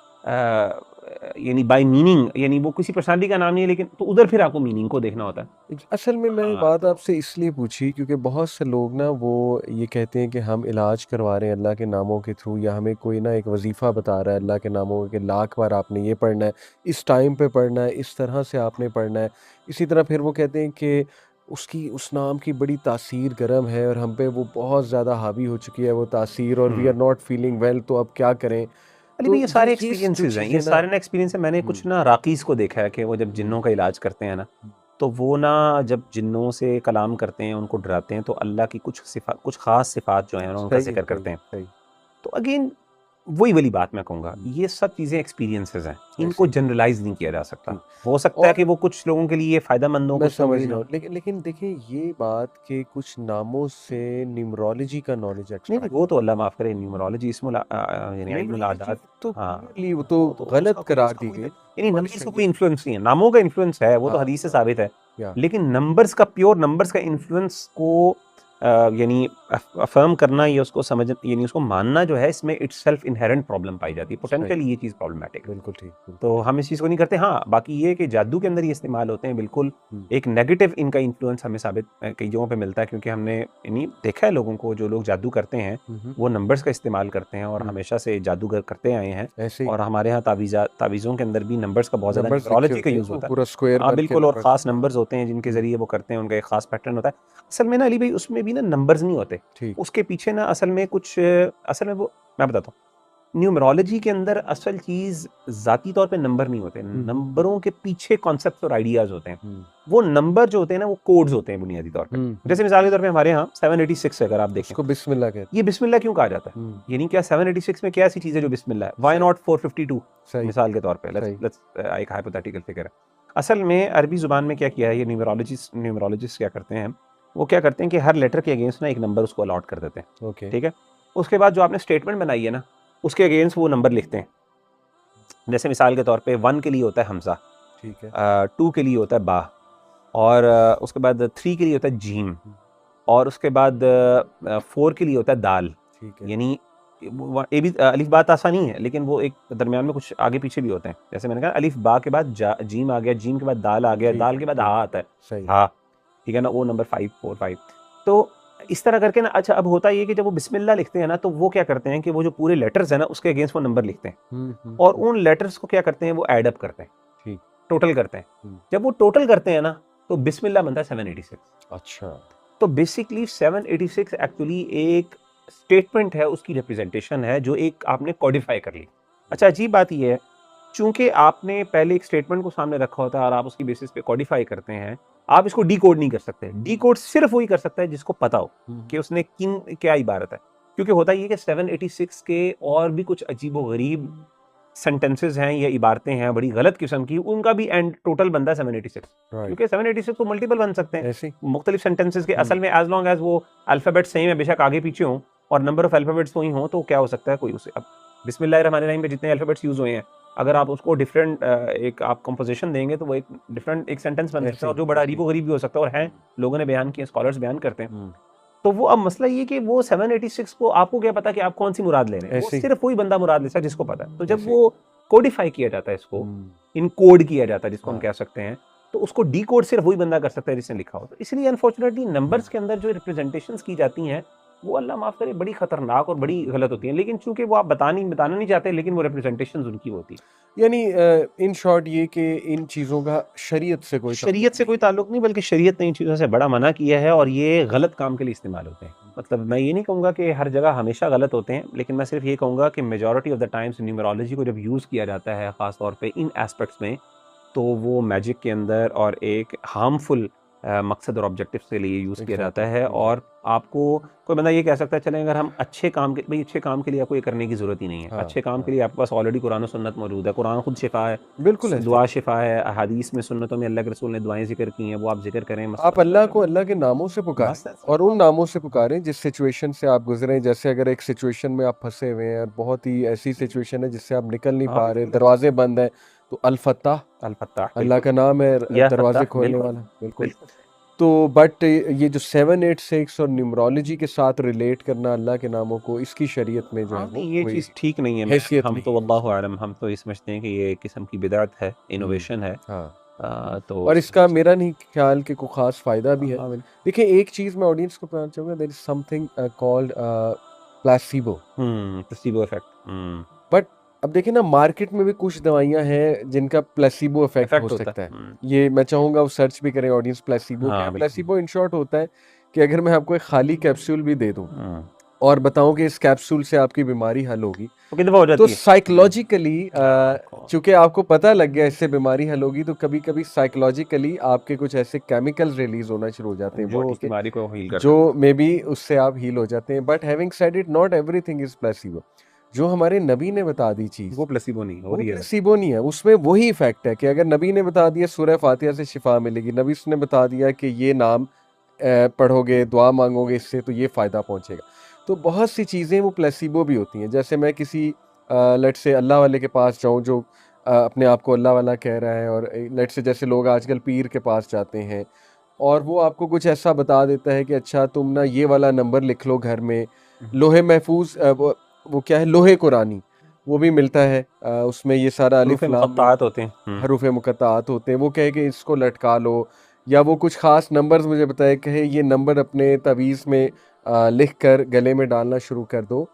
यानी बाय मीनिंग यानी वो किसी पर्सनैलिटी का नाम नहीं है, लेकिन तो उधर फिर आपको मीनिंग को देखना होता है। असल में मैंने हाँ, बात तो आपसे इसलिए पूछी क्योंकि बहुत से लोग ना वो ये कहते हैं कि हम इलाज करवा रहे हैं अल्लाह के नामों के थ्रू या हमें कोई ना एक वजीफ़ा बता रहा है अल्लाह के नामों के लाख बार आपने ये पढ़ना है, इस टाइम पे पढ़ना है, इस तरह से आपने पढ़ना है। इसी तरह फिर वो कहते हैं कि उसकी उस नाम की बड़ी तासीर गर्म है और हम पे वो बहुत ज़्यादा हावी हो चुकी है वो तासीर और वी हुँ। आर नॉट फीलिंग वेल तो अब क्या करें? अली भाई तो ये सारे ये जो एक्सपीरियंसेस हैं, ये चीज़ें ना सारे ना एक्सपीरियंस है। मैंने कुछ हुँ, ना राकीज़ को देखा है कि वो जब हुँ, जिन्नों का इलाज करते हैं ना, हुँ, तो वो ना जब जिन्नों से कलाम करते हैं, उनको डराते हैं, तो अल्लाह की कुछ ख़ास सिफ़ात जो हैं ना, उनका सही है, ज़िक्र सही, करते हैं। सही। तो अगेन वही वाली बात मैं कहूँगा, हुँ, ये सब चीज़ें एक्सपीरियंसेस हैं, ऐसे इनको ही, जनरलाइज़ नहीं किया जा सकता। ठीक। हो सकता है कि और वो कुछ लोगों के लिए फ़ायदेमंद हो, मैं कुछ लोगों के समझ लिए रहा ना हूँ, हो। लेकिन लेकिन देखिए ये बात कि कुछ नामों से न्यूमरोलॉजी का नॉलेज नहीं, नहीं, एक्सट्रैक्ट वो तो अल्लाह माफ़ करे, न्यूमरोलॉजी यानी इल्मुल न्यूमरोलॉजी आदात। तो हाँ, क्लियरली वो तो वो तो गलत करार उसका दी कोई गई। यानी और नंबर्स का कोई शरीयत इन्फ्लुएंस नहीं है। नामों का इन्फ्लुएंस है, वो तो हाँ, हदीस से हाँ, साबित है। या लेकिन नंबर्स का प्योर नंबर्स का इन्फ्लुएंस को यानी अफ़र्म करना या उसको समझ यानी उसको मानना जो है, इसमें इटसेल्फ इन्हेरेंट प्रॉब्लम पाई जाती है। सही, पोटेंशियली ये चीज़ प्रॉब्लमैटिक है। बिल्कुल ठीक, बिल्कुल तो ठीक। हम इस चीज़ को नहीं करते। हाँ, बाकी ये है कि जादू के अंदर ये इस्तेमाल होते हैं बिल्कुल। हुँ, एक नेगेटिव इनका इन्फ्लुएंस हमें साबित कई जगहों पे मिलता है, क्योंकि हमने यानी देखा है लोगों को, जो लोग जादू करते हैं, हुँ, हुँ, वो नंबर्स का इस्तेमाल करते हैं और हुँ, हमेशा से जादूगर करते आए हैं। ऐसे ही और हमारे यहाँ तावीज़ों के अंदर भी नंबर्स का बहुत ज़्यादा नंबर्स लिखे न्यूमरोलॉजी का होते हैं, यूज़ वो होता है। पूरा स्क्वायर हाँ, बन के बिल्कुल। और नंबर्स ख़ास नंबर्स होते हैं जिनके हुँ, ज़रिए वो करते हैं, उनका एक ख़ास पैटर्न होता है। असल में ना अली भाई उसमें भी ना नंबर्स नहीं होते। ठीक। उसके पीछे ना असल में वो मैं बताता हूँ। न्यूमरोलॉजी के अंदर असल चीज़ ज़ाती तौर पे नंबर नहीं होते। हुँ, हुँ, हुँ, नंबरों के पीछे कॉन्सेप्ट्स और आइडियाज़ होते हैं। हुँ, वो नंबर जो होते हैं ना, वो कोड्स होते हैं बुनियादी तौर पे। हुँ, हुँ, जैसे मिसाल के तौर पे हमारे यहाँ 786 है, अगर आप देखें। उसको बिस्मिल्लाह कहते ये हैं। बिस्मिल्लाह क्यों कहा जाता है? हुँ, यानी क्या 786 में क्या ऐसी चीज़ है जो बिस्मिल्लाह है? व्हाई सही, नॉट 452 सही, मिसाल के तौर पे? लेट्स सही। लेट्स एक हाइपोथेटिकल फिगर है। असल में अरबी ज़ुबान में क्या किया है, ये न्यूमरोलॉजिस्ट क्या करते हैं, वो क्या करते हैं कि हर लेटर के अगेंस्ट ना एक नंबर उसको अलॉट कर देते हैं। ओके, ठीक है? उसके बाद जो आपने स्टेटमेंट बनाई है ना, उसके अगेंस्ट वो नंबर लिखते हैं। जैसे मिसाल के तौर पे 1 के लिए होता है हमज़ा, ठीक है। 2 के लिए होता है बा, और उसके बाद 3 के लिए होता है जीम, हुँ, और उसके बाद 4 के लिए होता है दाल। ठीक है। यानी वो ए बी अलिफ बा तासा नहीं है, लेकिन वो एक दरमियान में कुछ आगे पीछे भी होते हैं। जैसे मैंने कहा अलिफ बा के बाद जीम आ गया, जीम के बाद दाल आ गया, ठीक दाल है, के बाद ठीक हा है। आता है। सही। हा, ठीक है ना? वो नंबर 5 4 5। तो इस तरह करके ना, अच्छा अब होता ये है कि जब वो बिस्मिल्लाह लिखते हैं ना, तो वो क्या करते हैं कि वो जो पूरे लेटर्स हैं ना, उसके अगेंस्ट वो नंबर लिखते हैं हुँ, हुँ, और हुँ, उन लेटर्स को क्या करते हैं, वो ऐड अप करते हैं, ठीक। टोटल करते हैं। हुँ, जब वो टोटल करते हैं ना, तो बिस्मिल्लाह बनता है 786। अच्छा। तो बेसिकली 786 एक्चुअली एक स्टेटमेंट है, उसकी रिप्रेजेंटेशन है जो एक आपने कोडिफाई कर ली। अच्छा, अजीब बात ये है, चूंकि आपने पहले एक स्टेटमेंट को सामने रखा होता है और आप उसकी बेसिस पे कोडिफाई करते हैं, आप इसको डी कोड नहीं कर सकते। डी कोड सिर्फ वही कर सकता है जिसको पता हो कि उसने किन क्या इबारत है। क्योंकि होता ये कि 786 के और भी कुछ अजीबो गरीब सेंटेंसेस हैं या इबारतें हैं बड़ी गलत किस्म की, उनका भी एंड टोटल बनता है 786। राइट क्योंकि 786 तो मल्टीपल बन सकते हैं ऐसे मुख्तलिफ सेंटेंसेस के। असल में एज लॉन्ग एज वो अल्फाबेट सेम है, बेशक आगे पीछे हों और नंबर ऑफ अल्फाबेट्स वही हों, तो क्या हो सकता है कोई उसे। अब बिस्मिल्लाहिर्रहमानिर्रहीम पे जितने अल्फाबेट्स यूज हुए हैं, अगर आप उसको डिफरेंट एक आप कंपोजिशन देंगे तो वो एक डिफरेंट एक सेंटेंस बन सकता ऐसे है, और जो बड़ा ऐसे अजीबो गरीब भी हो सकता है। और हैं लोगों ने बयान किए, स्कॉलर्स बयान करते हैं। हम्म, तो वो अब मसला ये कि वो 786 को आपको क्या पता कि आप कौन सी मुराद ले रहे हैं, वो ऐसे सिर्फ वही बंदा मुराद ले सकता है जिसको पता है। तो जब ऐसे वो कोडिफाई किया जाता है, इसको हम्म, इनकोड किया जाता है जिसको हम हाँ कह सकते हैं, तो उसको डी कोड सिर्फ वही बंदा कर सकता है जिसने लिखा हो। तो इसलिए अनफॉर्चुनेटली नंबर्स के अंदर जो रिप्रेजेंटेशंस की जाती हैं, वो अल्लाह माफ करे बड़ी खतरनाक और बड़ी गलत होती हैं। लेकिन चूंकि वो आप बताना नहीं चाहते, लेकिन वो रिप्रेजेंटेशंस उनकी होती है। यानी इन शॉर्ट ये कि इन चीज़ों का शरीयत से कोई ताल्लुक शरीयत से कोई ताल्लुक नहीं, बल्कि शरीयत ने इन चीज़ों से बड़ा मना किया है और ये गलत काम के लिए इस्तेमाल होते हैं। मतलब मैं ये नहीं कहूँगा कि हर जगह हमेशा गलत होते हैं, लेकिन मैं सिर्फ ये कहूँगा कि majority of the times numerology को जब यूज़ किया जाता है ख़ास तौर पे इन एस्पेक्ट्स में, तो वो मैजिक के अंदर और एक हार्मफुल मकसद और ऑब्जेक्टिव के लिए यूज़ किया जाता एग्जैक्टली है। एग्जैक्टली और आपको कोई बंदा ये कह सकता है, चलें अगर हम अच्छे काम के, भाई अच्छे काम के लिए आपको ये करने की ज़रूरत ही नहीं है। हाँ अच्छे काम के हाँ लिए आपके पास ऑलरेडी कुरान और सुन्नत मौजूद है। कुरान खुद शिफा है, बिल्कुल ऐसे दुआ शिफा है, अहादीस में सुन्नतों में अल्लाह के रसूल ने दुआएं जिक्र की हैं, वो आप जिक्र करें, आप मसला अल्लाह को अल्लाह के नामों से पुकारें बस that's it। और उन नामों से पुकारें जिस सिचुएशन से आप गुजरे। जैसे अगर एक सिचुएशन में आप फंसे हुए हैं और बहुत ही ऐसी सिचुएशन है जिससे आप निकल नहीं हाँ पा रहे, बिल्कुल, दरवाजे बंद हैं, तो अल फत्ताह अल फत्ताह, अल्लाह बिल्कुल, का नाम है, या दरवाजे फत्ताह, खोलने बिल्कुल, वाला। बिल्कुल। बिल्कुल। तो बट ये जो 786 और न्यूमरोलॉजी के साथ रिलेट करना अल्लाह के नामों को, इसकी शरीयत में जो है हाँ, वो नहीं ये कोई चीज़ ठीक नहीं है। हैसियत हम नहीं तो है वल्लाहु इसकी। आलम, हम तो ये समझते हैं कि ये एक किस्म की बिदअत है, इनोवेशन है। हाँ तो और इसका मेरा नहीं ख्याल कि कोई ख़ास फ़ायदा भी है। हाँ, देखिए एक चीज़ मैं ऑडियंस को बताना चाहूँगा, there is something called placebo. Placebo effect, but अब देखिए ना, मार्केट में भी कुछ दवाइयाँ हैं जिनका प्लेसिबो इफ़ेक्ट हो इफेक्ट होता सकता है। है। ये मैं चाहूँगा वो सर्च भी करें ऑडियंस, प्लेसिबो क्या हाँ, है? बिल्कुल। प्लेसिबो इन शॉर्ट होता है कि अगर मैं आपको एक खाली कैप्सूल भी दे दूँ हुँ, और बताऊँ कि इस कैप्सूल से आपकी बीमारी हल होगी, तो कितनी दफ़ा हो तो जाती है? साइकोलॉजिकली हाँ, चूँकि आपको पता लग गया इससे बीमारी हल होगी, तो कभी-कभी साइकोलॉजिकली आपके कुछ ऐसे केमिकल्स रिलीज़ होना शुरू हो जाते हैं जो बॉडी उस के, बीमारी को हील कर जो देते मे बी उससे आप हील हो जाते हैं। But having said it, not everything is placebo. जो हमारे नबी ने बता दी हैं। चीज़, वो प्लेसिबो नहीं, वो वो रियल है। प्लेसिबो नहीं है। उसमें वही इफ़ेक्ट है कि अगर नबी ने बता दिया सूरह फातिहा से शिफा मिलेगी, नबी ने बता दिया कि ये नाम पढ़ोगे, दुआ मांगोगे इससे तो ये फ़ायदा पहुंचेगा। तो बहुत सी चीज़ें वो प्लेसिबो भी होती हैं। जैसे मैं किसी लेट्स से अल्लाह वाले के पास जाऊं जो अपने आप को अल्लाह वाला कह रहा है, और लेट्स से जैसे लोग आजकल पीर के पास जाते हैं और वो आपको कुछ ऐसा बता देता है कि अच्छा तुम ना ये वाला नंबर लिख लो घर में। हुँ, लोहे महफूज वो क्या है, लोहे कुरानी, वो भी मिलता है। उसमें ये सारा हुरूफ़ अलिफ लाम मीम मुक़त्तआत होते हैं। हरूफ मुक़त्तआत होते हैं। वो कहे कि इसको लटका लो, या वो कुछ ख़ास नंबर्स मुझे बताए, कहे ये नंबर अपने तावीज़ में लिख कर गले में डालना शुरू कर दो।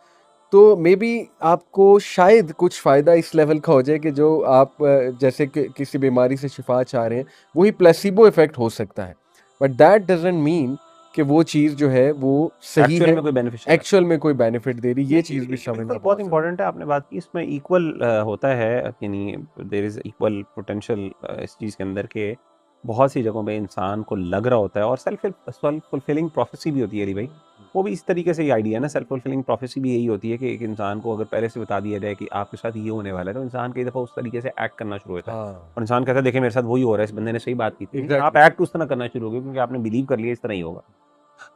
तो मे बी आपको शायद कुछ फ़ायदा इस लेवल का हो जाए कि जो आप जैसे कि किसी बीमारी से शिफा चाह रहे हैं, वही प्लेसिबो इफ़ेक्ट हो सकता है। बट दैट डज़न्ट मीन कि वो चीज़ जो है वो सही एक्चुअल है, में कोई बेनिफिशियल है। एक्चुअल में कोई बेनिफिट दे रही। ये नहीं, चीज़ भी ये समझना बिल्कुल बहुत बहुत ज़रूरी इंपॉर्टेंट है, आपने बात की। इसमें इक्वल होता है, यानी देयर इज़ इक्वल पोटेंशियल इस चीज़ के अंदर के बहुत सी जगहों पे इंसान को लग रहा होता है। और सेल्फ फुलफिलिंग प्रोफेसी भी होती है अली भाई। है। वो भी इस तरीके से ही आइडिया है ना, सेल्फ फुलफिलिंग प्रोफेसी भी यही होती है कि एक इंसान को अगर पहले से बता दिया जाए कि आपके साथ ये होने वाला है, तो इंसान कई दफ़ा उस तरीके से एक्ट करना शुरू होता है। हाँ, और इंसान कहता है देखिए मेरे साथ वही हो रहा है, इस बंदे ने सही बात की थी। आप एग्ज़ैक्टली। एक्ट उस तरह करना शुरू हो गए क्योंकि आपने बिलीव कर लिया इस तरह ही होगा।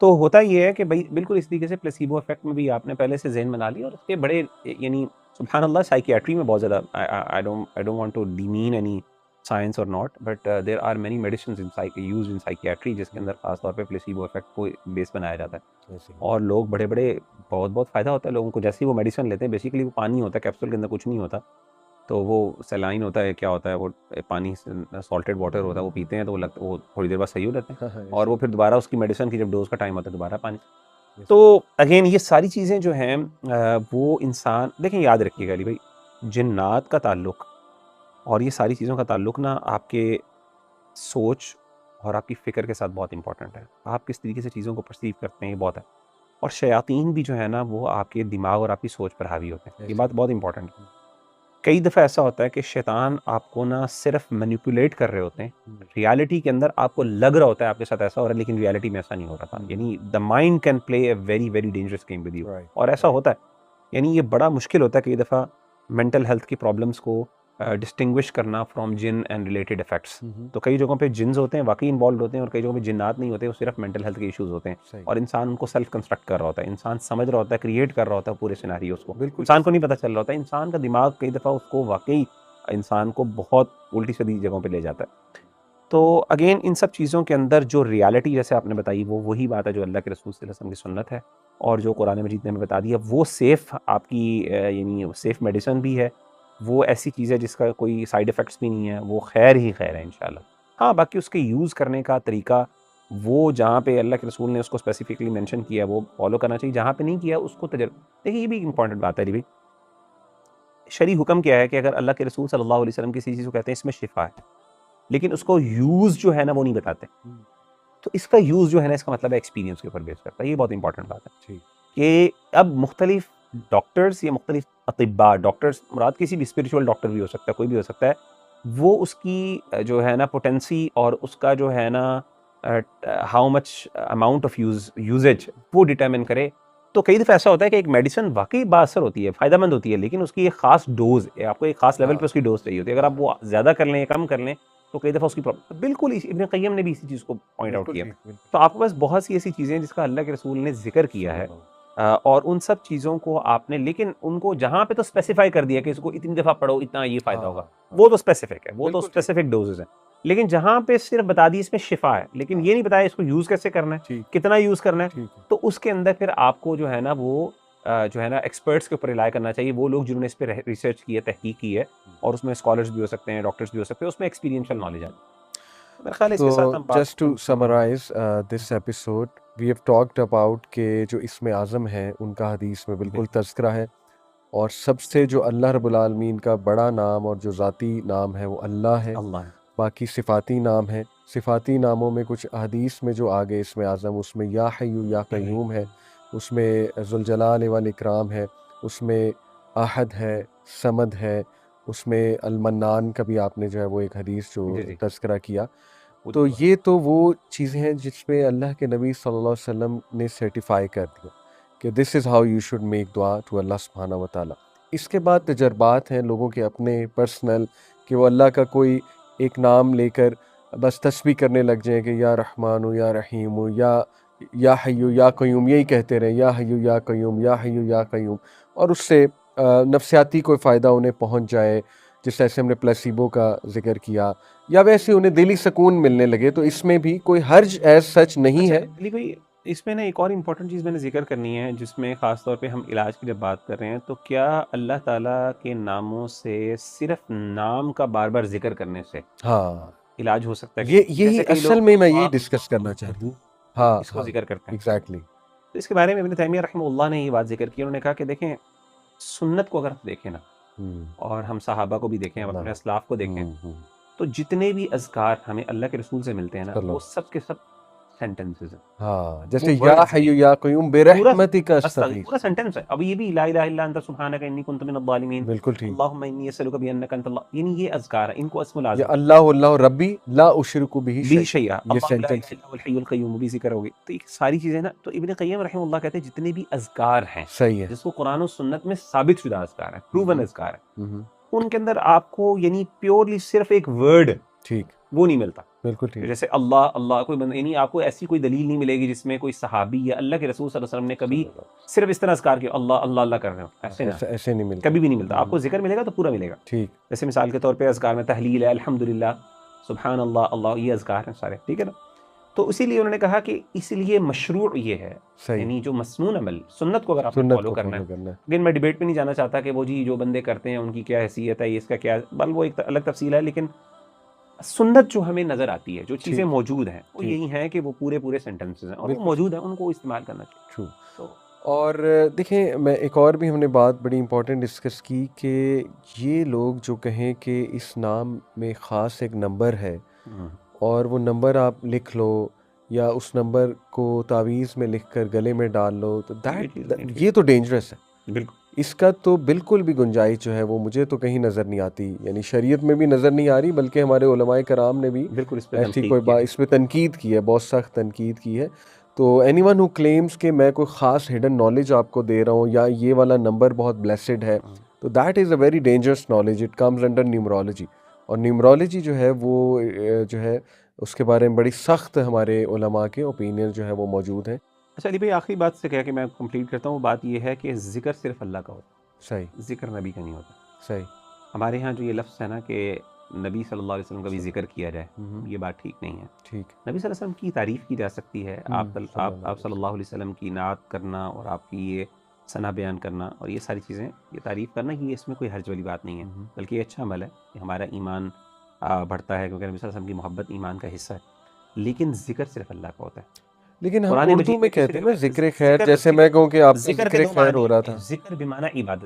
तो होता ये है कि भाई बिल्कुल इस तरीके से प्लेसिबो इफेक्ट में भी आपने पहले से ज़हन बना लिया, और इसके बड़े यानी सुभान अल्लाह साइकियाट्री में बहुत ज़्यादा I don't want to demean any science और not, but there are many medicines in used in psychiatry जिसके अंदर खास तौर पे प्लेसिबो इफेक्ट को बेस बनाया जाता है। ऐसे ही। और लोग बड़े-बड़े बहुत-बहुत फ़ायदा होता है लोगों को जैसे ही वो मेडिसिन लेते हैं। बेसिकली वो पानी होता है, कैप्सूल के अंदर कुछ नहीं होता। तो वो सलाइन होता है, क्या होता है वो पानी सॉल्टेड वाटर होता है, वो पीते हैं तो वो थोड़ी देर बाद सही हो जाते हैं। हाँ, हाँ, और ऐसे वो ही। फिर दोबारा उसकी मेडिसिन की जब डोज़ का टाइम होता है दोबारा पानी। यस। तो अगेन ये सारी चीज़ें जो हैं वो इंसान देखें, याद रखिएगा अली भाई, जिन्नात का ताल्लुक और ये सारी चीज़ों का ताल्लुक ना आपके सोच और आपकी फ़िक्र के साथ बहुत इंपॉर्टेंट है। आप किस तरीके से चीज़ों को परसीव करते हैं, ये बहुत है। और शयातीन भी जो है ना वो आपके दिमाग और आपकी सोच पर हावी होते हैं। ये ऐसे बात बहुत इंपॉर्टेंट है। कई दफ़ा ऐसा होता है कि शैतान आपको ना सिर्फ मैनिपुलेट कर रहे होते हैं, रियलिटी के अंदर आपको लग रहा होता है आपके साथ ऐसा हो रहा है, लेकिन रियलिटी में ऐसा नहीं हो रहा था। यानी the mind can play a very very dangerous game with you, right और ऐसा होता है। यानी ये बड़ा मुश्किल होता है कई दफ़ा मेंटल हेल्थ की प्रॉब्लम्स को डिस्टिंग्विश करना फ्रॉम जिन एंड रिलेटेड इफेक्ट्स। तो कई जगहों पे जिन्स होते हैं, वाकई इन्वॉल्व होते हैं, और कई जगहों पे जिन्नात नहीं होते, वो सिर्फ मेंटल हेल्थ के इश्यूज होते हैं, सही और इंसान उनको सेल्फ कंस्ट्रक्ट कर रहा होता है, इंसान समझ रहा होता है, क्रिएट कर रहा होता है पूरे सिनेरियोस को, बिल्कुल इंसान को नहीं पता चल रहा होता है। इंसान का दिमाग कई दफ़ा उसको वाकई इंसान को बहुत उल्टी सीधी जगहों पे ले जाता है। तो अगेन इन सब चीज़ों के अंदर जो रियलिटी जैसे आपने बताई वो वही बात है जो अल्लाह के रसूल सल्लल्लाहु अलैहि वसल्लम की सुन्नत है, और जो कुरान मजीद ने हमें बता दिया वो सेफ़ आपकी यानी सेफ़ मेडिसिन भी है। वो ऐसी चीज़ है जिसका कोई साइड इफ़ेक्ट्स भी नहीं है, वो खैर ही खैर है इंशाल्लाह। हाँ, बाकी उसके यूज़ करने का तरीका वो जहाँ पे अल्लाह के रसूल ने उसको स्पेसिफिकली मेंशन किया है वो फ़ॉलो करना चाहिए, जहाँ पे नहीं किया उसको देखिए ये भी इंपॉर्टेंट बात है री भाई। शरई हुक्म क्या है कि अगर अल्लाह के रसूल सल्लल्लाहु अलैहि वसल्लम किसी चीज़ को कहते हैं इसमें शिफा है, लेकिन उसको यूज़ जो है ना वो नहीं बताते। तो इसका यूज़ जो है ना इसका मतलब है एक्सपीरियंस के ऊपर बेस करता है। ये बहुत इंपॉर्टेंट बात है ठीक कि अब मुख्तलिफ डॉक्टर्स या मुख्तलिफ अतिब्बा, डॉक्टर्स मुराद किसी भी स्पिरिचुअल डॉक्टर भी हो सकता है, कोई भी हो सकता है, वो उसकी जो है ना पोटेंसी और उसका जो है ना how much amount of usages वो डिटरमिन करे। तो कई दफ़ा ऐसा होता है कि एक मेडिसिन वाकई बाअसर होती है, फ़ायदेमंद होती है, लेकिन उसकी एक ख़ास डोज़ आपको एक ख़ास लेवल पे हाँ उसकी डोज़ चाहिए होती है। अगर आप वो ज़्यादा कर लें या कम कर लें तो कई दफ़ा उसकी प्रॉब्लम बिल्कुल इब्न क़य्यम ने भी इसी चीज़ को पॉइंट आउट बिल्कुल किया। ठीक बिल्कुल तो आपके पास बहुत सी ऐसी चीज़ें हैं जिसका अल्लाह के रसूल ने ज़िक्र किया है, सल्लल्लाहु और उन सब चीज़ों को आपने लेकिन उनको जहाँ पे तो स्पेसिफ़ाई कर दिया कि इसको इतनी दफ़ा पढ़ो, इतना ये फ़ायदा हाँ होगा, हाँ वो तो स्पेसिफ़िक है, वो तो बिल्कुल ठीक स्पेसिफ़िक डोज़ेज़ हैं। लेकिन जहाँ पे सिर्फ़ बता दी इसमें शिफ़ा है, लेकिन हाँ ये नहीं बताया इसको यूज़ कैसे करना है, ठीक कितना यूज़ करना है, ठीक है तो उसके अंदर फिर आपको जो है ना वो जो है ना एक्सपर्ट्स के ऊपर रिलाय करना चाहिए। वो लोग जिन्होंने इस पे रिसर्च की है, तहकीक की है, और उसमें स्कॉलर्स भी हो सकते हैं, डॉक्टर्स भी हो सकते हैं, उसमें एक्सपीरियंशियल नॉलेज है। मेरा ख्याल है इसके साथ तो हम बात जस्ट टू को summarize this episode we have talked about के जो इसमें आज़म हैं उनका हदीस में बिल्कुल बिल्कुल, तज़किरा है, और सबसे जो अल्लाह रब्बुल आलमीन का बड़ा नाम और जो ज़ाती नाम है वो अल्लाह है। अल्लाह है। बाकी सिफ़ाती नाम है, सिफ़ाती नामों में कुछ हदीस में जो आगे इसमें आज़म उसमें या हय्यु या राइट, क़य्यूम है, उसमें ज़ुल जलाल वल इकराम है, उसमें अहद है, समद है, उसमें अल मन्नान का भी आपने जो है वो एक हदीस जो जी, जी, तज़किरा किया। वो तो दुआ। ये तो वो चीज़ें हैं जिसमें अल्लाह के नबी सल्लल्लाहु अलैहि वसल्लम ने सर्टिफ़ाई कर दिया कि this is how you should make दुआ टू अल्लाह सुब्हानहू व तआला। इसके बाद तजर्बात हैं लोगों के अपने पर्सनल कि वो अल्लाह का कोई एक नाम लेकर बस तस्बीह करने लग जाएँ कि या रहमानु या रहीमु या हय्यु या क़य्यूम यही कहते रहें, या हय्यु या क़य्यूम या हय्यु या क़य्यूम, और उससे नफ्सियाती कोई फ़ायदा उन्हें पहुँच जाए, जिस तरह से हमने प्लेसिबो का ज़िक्र किया, या वैसे उन्हें दिली सुकून मिलने लगे, तो इसमें भी कोई हर्ज एज़ सच नहीं अच्छा, है। अली भाई इसमें ना एक और इम्पोर्टेंट चीज़ मैंने ज़िक्र करनी है, जिसमें ख़ास तौर पे हम इलाज की जब बात कर रहे हैं, तो क्या अल्लाह ताला के नामों से सिर्फ़ नाम का बार-बार ज़िक्र करने से हाँ, इलाज हो सकता है ये कहीं? यही जैसे कई असल लोग में मैं यही अल्लाह, डिस्कस अल्लाह, करना अल्लाह, चाहता हूँ। हाँ, इसको हाँ, ज़िक्र करते हैं। एग्ज़ैक्टली। तो इसके बारे में इब्न तैमिया रहमतुल्लाह ने ये बात ज़िक्र की। उन्होंने कहा कि देखें, सुन्नत को अगर आप देखें ना, हुँ, और हम सहाबा को भी देखें, हम अपने अल्लाह असलाफ़ को देखें, हुँ, तो जितने भी अज़कार हमें अल्लाह के रसूल से मिलते हैं ना, वो चलो सब के सब सेंटेंसेस हैं, हाँ, वो जैसे या वर्ड्स हैं। हय्यु या क़य्यूम पूरा बिरहमतिका अस्तगीथ। पूरा सेंटेंस है। अब ये भी ला इलाहा इल्ला अंता सुब्हानका इन्नी कुन्तु मिनज़ ज़ालिमीन, बिल्कुल ठीक। अल्लाहुम्मा इन्नी अस्अलुका बिअन्नका अंतल्लाह, यानी ये अज़कार है, इनको अस्मुल या आज़म अल्लाहु अल्लाहु रब्बी ला उशरिकु बिही भी शैय्या, शैया, ये अल्लाहु ला इलाहा सेंटेंस इल्ला हुवल हय्युल क़य्यूम भी ज़िक्र हो गई। तो ये सारी चीज़ें ना, तो इब्न क़य्यिम रहमतुल्लाह कहते हैं जितने भी अज़कार हैं, सही है। जिसको कुरान और सुन्नत में साबित शुदा अज़कार है, हुँ, प्रूवन हुँ, अज़कार है, हुँ, हुँ, उनके अंदर आपको यानी प्योरली सिर्फ़ एक वर्ड ठीक, वो नहीं मिलता। बिल्कुल ठीक। जैसे अल्लाह, अल्लाह कोई बंदा, यानी आपको ऐसी कोई दलील नहीं मिलेगी जिसमें कोई सहाबी या अल्लाह के रसूल सल्लल्लाहु अलैहि वसल्लम ने कभी सल्लल्लाहु सिर्फ़ इस तरह अज़कार किया, अल्लाह, अल्लाह, अल्लाह कर रहे हो, हाँ, ऐसे ना, ऐसे ऐसे नहीं मिलता। कभी भी नहीं मिलता। हुँ, आपको हुँ, ज़िक्र मिलेगा तो पूरा मिलेगा। ठीक, जैसे मिसाल के तौर पे अज़कार में तहलील है, अल्हम्दुलिल्लाह, सुब्हान अल्लाह, अल्लाह, ये अज़कार हैं सारे, ठीक है ना? तो इसीलिए उन्होंने कहा कि इसलिए मशरूअ ये है, सही, यानी जो मसनून अमल, सुन्नत को अगर आपने सुन्नत फ़ॉलो को करना है, फ़ॉलो करना है। लेकिन मैं डिबेट में नहीं जाना चाहता कि वो जी जो बंदे करते हैं उनकी क्या हैसियत है, ये इसका क्या, बल वो एक अलग तफ़सील है, लेकिन सुन्नत जो हमें नज़र आती है, जो चीज़ें ठीक, मौजूद हैं, वो ठीक, यही हैं कि वो पूरे-पूरे सेंटेंसेस हैं और वो बिल्कुल मौजूद हैं, उनको इस्तेमाल करना चाहिए। ट्रू। तो और देखें, मैं एक और भी हमने बात बड़ी इम्पोर्टेंट डिस्कस की कि ये लोग जो कहें कि इस नाम में ख़ास एक नंबर है हुँ, और वो नंबर आप लिख लो या उस नंबर को तावीज़ में लिखकर गले में डाल लो, तो ये चीज़ नहीं ठीक। ये तो डेंजरस है। बिल्कुल, इसका तो बिल्कुल भी गुंजाइश जो है वो मुझे तो कहीं नज़र नहीं आती, यानी शरीयत में भी नज़र नहीं आ रही, बल्कि हमारे उलमाए कराम ने भी बिल्कुल इस पे ऐसी तनकीद कोई की बात है। इस पे तनकीद की है, बहुत सख्त तनकीद की है। तो एनीवन हू क्लेम्स कि मैं कोई ख़ास हिडन नॉलेज आपको दे रहा हूँ या ये वाला नंबर बहुत ब्लेसिड है, हुँ। तो that is a very dangerous knowledge, it comes under numerology. और न्यूमरोलॉजी जो है वो जो है उसके बारे में बड़ी सख्त हमारे उलमा के ओपिनियन जो है वो मौजूद हैं। अच्छा अली भाई आखिरी बात से कह के मैं कंप्लीट करता हूँ, वो बात ये है कि ज़िक्र सिर्फ़ अल्लाह का होता सही, है, ज़िक्र नबी का नहीं होता। सही। हमारे यहाँ जो ये लफ्ज़ है ना कि नबी सल्लल्लाहु अलैहि वसल्लम का भी ज़िक्र किया जाए, हुँ, ये बात ठीक नहीं है। ठीक। नबी सल्लल्लाहु अलैहि वसल्लम की तारीफ़ की जा सकती है, सल्लल्लाहु आप अलैहि वसल्लम। सल्लल्लाहु अलैहि वसल्लम की नात करना और आपकी ये सना बयान करना और ये सारी चीज़ें, ये तारीफ़ करना, ये इसमें कोई हर्ज वाली बात नहीं है, हुँ। बल्कि ये अच्छा अमल है कि हमारा ईमान बढ़ता है, क्योंकि नबी सल्लल्लाहु अलैहि वसल्लम की मोहब्बत ईमान का हिस्सा है। लेकिन ज़िक्र सिर्फ़ अल्लाह का होता है। लेकिन हम कुरान उर्दू मजीद में में दूसरी कहते हैं ना रिवायत ज़िक्र खैर, ज़िक्र जैसे ज़िक्र मैं कहूँ कि आपका ज़िक्र के ज़िक्र दो खैर मानी हो रहा होते हैं, था। ज़िक्र बिमाना इबादत।